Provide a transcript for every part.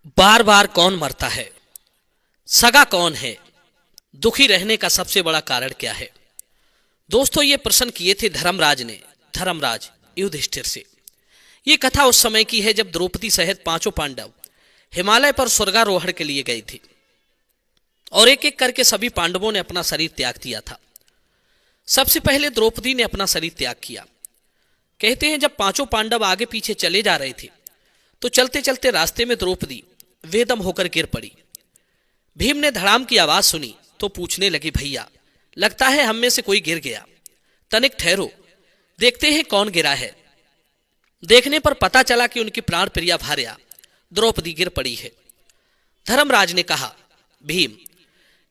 बार बार कौन मरता है? सगा कौन है? दुखी रहने का सबसे बड़ा कारण क्या है? दोस्तों, ये प्रश्न किए थे धर्मराज ने धर्मराज युधिष्ठिर से। ये कथा उस समय की है जब द्रौपदी सहित पांचों पांडव हिमालय पर स्वर्गारोहण के लिए गए थे और एक एक करके सभी पांडवों ने अपना शरीर त्याग दिया था। सबसे पहले द्रौपदी ने अपना शरीर त्याग किया। कहते हैं जब पांचों पांडव आगे पीछे चले जा रहे थे तो चलते चलते रास्ते में द्रौपदी वेदम होकर गिर पड़ी। भीम ने धड़ाम की आवाज सुनी तो पूछने लगी, भैया लगता है हम में से कोई गिर गया, तनिक ठहरो, देखते हैं कौन गिरा है। देखने पर पता चला कि उनकी प्राण प्रिया भार्या द्रौपदी गिर पड़ी है। धर्मराज ने कहा, भीम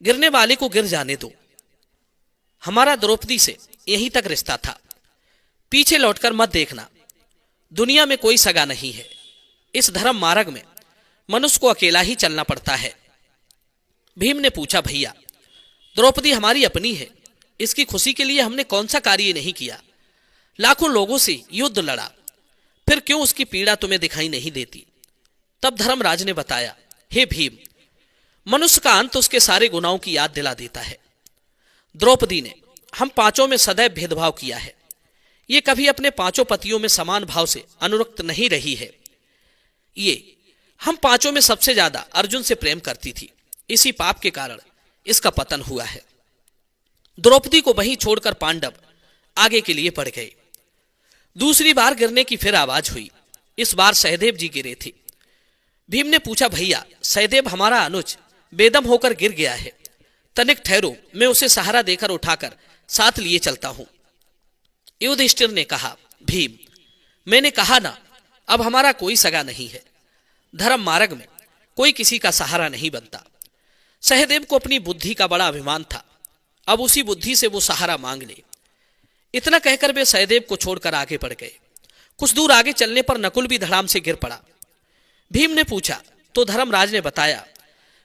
गिरने वाले को गिर जाने दो, हमारा द्रौपदी से यहीं तक रिश्ता था, पीछे लौटकर मत देखना, दुनिया में कोई सगा नहीं है। इस धर्म मार्ग में मनुष्य को अकेला ही चलना पड़ता है। भीम ने पूछा, भैया द्रौपदी हमारी अपनी है, इसकी खुशी के लिए हमने कौन सा कार्य नहीं किया, लाखों लोगों से युद्ध लड़ा, फिर क्यों उसकी पीड़ा तुम्हें दिखाई नहीं देती? तब धर्मराज ने बताया, हे भीम, मनुष्य का अंत उसके सारे गुनाहों की याद दिला देता है। द्रौपदी ने हम पांचों में सदैव भेदभाव किया है, ये कभी अपने पांचों पतियों में समान भाव से अनुरक्त नहीं रही है। ये हम पांचों में सबसे ज्यादा अर्जुन से प्रेम करती थी, इसी पाप के कारण इसका पतन हुआ है। द्रौपदी को वहीं छोड़कर पांडव आगे के लिए बढ़ गए। दूसरी बार गिरने की फिर आवाज हुई। इस बार सहदेव जी गिरे थे। भीम ने पूछा, भैया सहदेव हमारा अनुज बेदम होकर गिर गया है, तनिक ठहरो, मैं उसे सहारा देकर उठाकर साथ लिए चलता हूं। युधिष्ठिर ने कहा, भीम मैंने कहा ना, अब हमारा कोई सगा नहीं है। धर्म मार्ग में कोई किसी का सहारा नहीं बनता। सहदेव को अपनी बुद्धि का बड़ा अभिमान था, अब उसी बुद्धि से वो सहारा मांग ले। इतना कहकर वे सहदेव को छोड़कर आगे बढ़ गए। कुछ दूर आगे चलने पर नकुल भी धड़ाम से गिर पड़ा। भीम ने पूछा तो धर्मराज ने बताया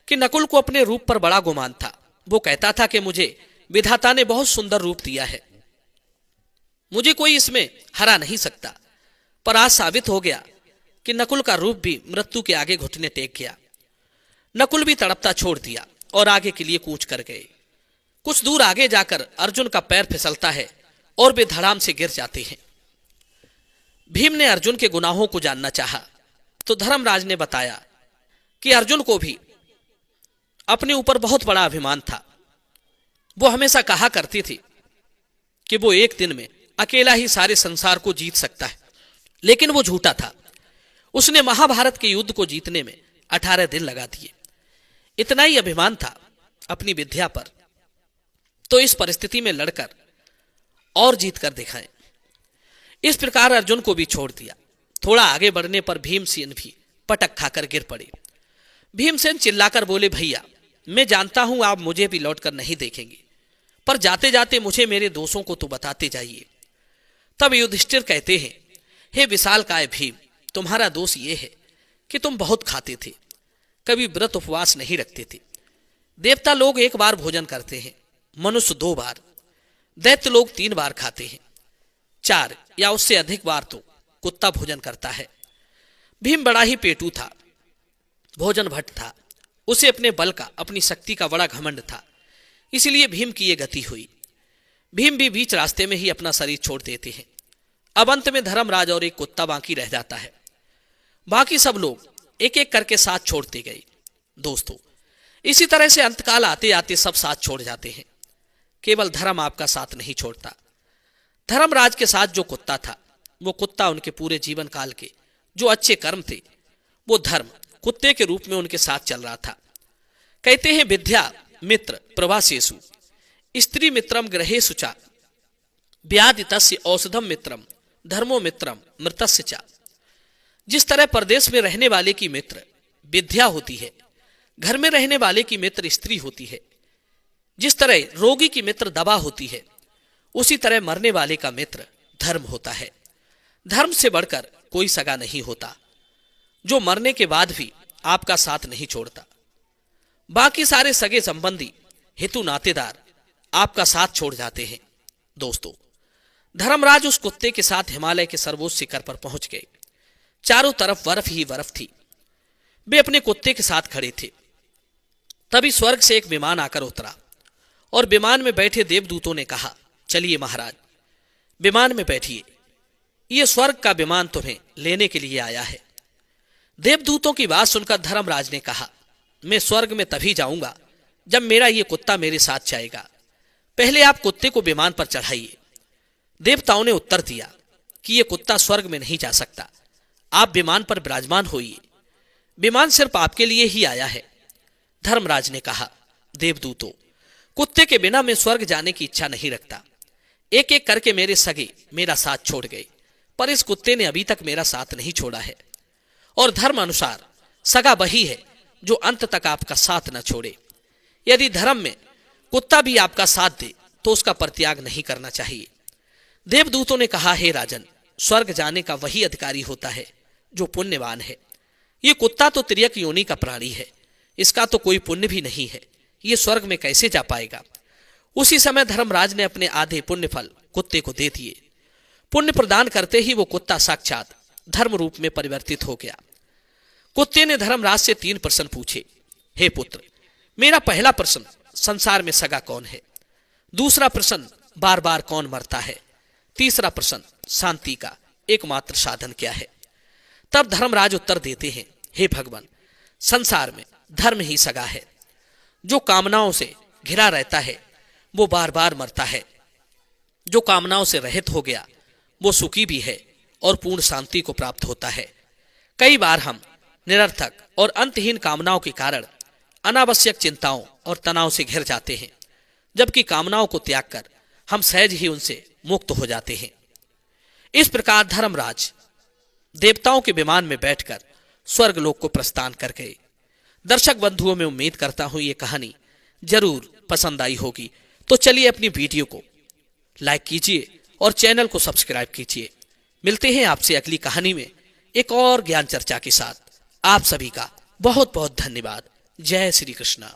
कि नकुल को अपने रूप पर बड़ा गुमान था। वो कहता था कि मुझे विधाता ने बहुत सुंदर रूप दिया है, मुझे कोई इसमें हरा नहीं सकता। पर आज साबित हो गया कि नकुल का रूप भी मृत्यु के आगे घुटने टेक गया। नकुल भी तड़पता छोड़ दिया और आगे के लिए कूच कर गए। कुछ दूर आगे जाकर अर्जुन का पैर फिसलता है और वे धड़ाम से गिर जाते हैं। भीम ने अर्जुन के गुनाहों को जानना चाहा तो धर्मराज ने बताया कि अर्जुन को भी अपने ऊपर बहुत बड़ा अभिमान था। वो हमेशा कहा करती थी कि वो एक दिन में अकेला ही सारे संसार को जीत सकता है, लेकिन वो झूठा था। उसने महाभारत के युद्ध को जीतने में 18 दिन लगा दिए। इतना ही अभिमान था अपनी विद्या पर, तो इस परिस्थिति में लड़कर और जीत कर दिखाएं। इस प्रकार अर्जुन को भी छोड़ दिया। थोड़ा आगे बढ़ने पर भीमसेन भी पटक खाकर गिर पड़े। भीमसेन चिल्लाकर बोले, भैया मैं जानता हूं आप मुझे भी लौटकर नहीं देखेंगे, पर जाते जाते मुझे मेरे दोषों को तो बताते जाइए। तब युधिष्ठिर कहते हैं, हे विशालकाय भीम, तुम्हारा दोष ये है कि तुम बहुत खाते थे, कभी व्रत उपवास नहीं रखते थे। देवता लोग 1 बार भोजन करते हैं, मनुष्य 2 बार, दैत्य लोग 3 बार खाते हैं, 4 या उससे अधिक बार तो कुत्ता भोजन करता है। भीम बड़ा ही पेटू था, भोजन भट्ट था। उसे अपने बल का, अपनी शक्ति का बड़ा घमंड था, इसलिए भीम की ये गति हुई। भीम भी बीच रास्ते में ही अपना शरीर छोड़ देते हैं। अब अंत में धर्मराज और एक कुत्ता बाकी रह जाता है। बाकी सब लोग एक एक करके साथ छोड़ते गए। दोस्तों, इसी तरह से अंतकाल आते आते सब साथ छोड़ जाते हैं, केवल धर्म आपका साथ नहीं छोड़ता। धर्मराज के साथ जो कुत्ता था, वो कुत्ता उनके पूरे जीवन काल के जो अच्छे कर्म थे, वो धर्म कुत्ते के रूप में उनके साथ चल रहा था। कहते हैं, विद्या मित्र प्रवासेषु स्त्री मित्रम ग्रहेषु च व्याधि तस्य औषधम मित्रम धर्मो मित्रम मृतस्य च। जिस तरह परदेश में रहने वाले की मित्र विद्या होती है, घर में रहने वाले की मित्र स्त्री होती है, जिस तरह रोगी की मित्र दवा होती है, उसी तरह मरने वाले का मित्र धर्म होता है। धर्म से बढ़कर कोई सगा नहीं होता, जो मरने के बाद भी आपका साथ नहीं छोड़ता। बाकी सारे सगे संबंधी, हितु नातेदार आपका साथ छोड़ जाते हैं। दोस्तों, धर्मराज उस कुत्ते के साथ हिमालय के सर्वोच्च शिखर पर पहुंच गए। चारों तरफ बर्फ ही बर्फ थी। वे अपने कुत्ते के साथ खड़े थे। तभी स्वर्ग से एक विमान आकर उतरा और विमान में बैठे देवदूतों ने कहा, चलिए महाराज, विमान में बैठिए, ये स्वर्ग का विमान तुम्हें लेने के लिए आया है। देवदूतों की बात सुनकर धर्मराज ने कहा, मैं स्वर्ग में तभी जाऊंगा जब मेरा ये कुत्ता मेरे साथ जाएगा। पहले आप कुत्ते को विमान पर चढ़ाइए। देवताओं ने उत्तर दिया कि यह कुत्ता स्वर्ग में नहीं जा सकता, आप विमान पर विराजमान होइए, विमान सिर्फ आपके लिए ही आया है। धर्मराज ने कहा, देवदूतों, कुत्ते के बिना मैं स्वर्ग जाने की इच्छा नहीं रखता। एक एक करके मेरे सगे मेरा साथ छोड़ गए, पर इस कुत्ते ने अभी तक मेरा साथ नहीं छोड़ा है। और धर्म अनुसार सगा वही है जो अंत तक आपका साथ न छोड़े। यदि धर्म में कुत्ता भी आपका साथ दे तो उसका परित्याग नहीं करना चाहिए। देवदूतों ने कहा, हे राजन, स्वर्ग जाने का वही अधिकारी होता है जो पुण्यवान है। ये कुत्ता तो तिर्यक योनि का प्राणी है, इसका तो कोई पुण्य भी नहीं है, ये स्वर्ग में कैसे जा पाएगा। उसी समय धर्मराज ने अपने आधे पुण्य फल कुत्ते को दे दिए। पुण्य प्रदान करते ही वो कुत्ता साक्षात धर्म रूप में परिवर्तित हो गया। कुत्ते ने धर्मराज से 3 प्रश्न पूछे। हे पुत्र, मेरा पहला प्रश्न, संसार में सगा कौन है? दूसरा प्रश्न, बार बार कौन मरता है? तीसरा प्रश्न, शांति का एकमात्र साधन क्या है? तब धर्मराज उत्तर देते हैं, हे भगवान, संसार में धर्म ही सगा है। जो कामनाओं से घिरा रहता है वो बार बार मरता है। जो कामनाओं से रहित हो गया वो सुखी भी है और पूर्ण शांति को प्राप्त होता है। कई बार हम निरर्थक और अंतहीन कामनाओं के कारण अनावश्यक चिंताओं और तनाव से घिर जाते हैं, जबकि कामनाओं को त्याग कर हम सहज ही उनसे मुक्त हो जाते हैं। इस प्रकार धर्मराज देवताओं के विमान में बैठकर स्वर्गलोक को प्रस्थान कर गए। दर्शक बंधुओं, में उम्मीद करता हूं ये कहानी जरूर पसंद आई होगी। तो चलिए अपनी वीडियो को लाइक कीजिए और चैनल को सब्सक्राइब कीजिए। मिलते हैं आपसे अगली कहानी में एक और ज्ञान चर्चा के साथ। आप सभी का बहुत बहुत धन्यवाद। जय श्री कृष्णा।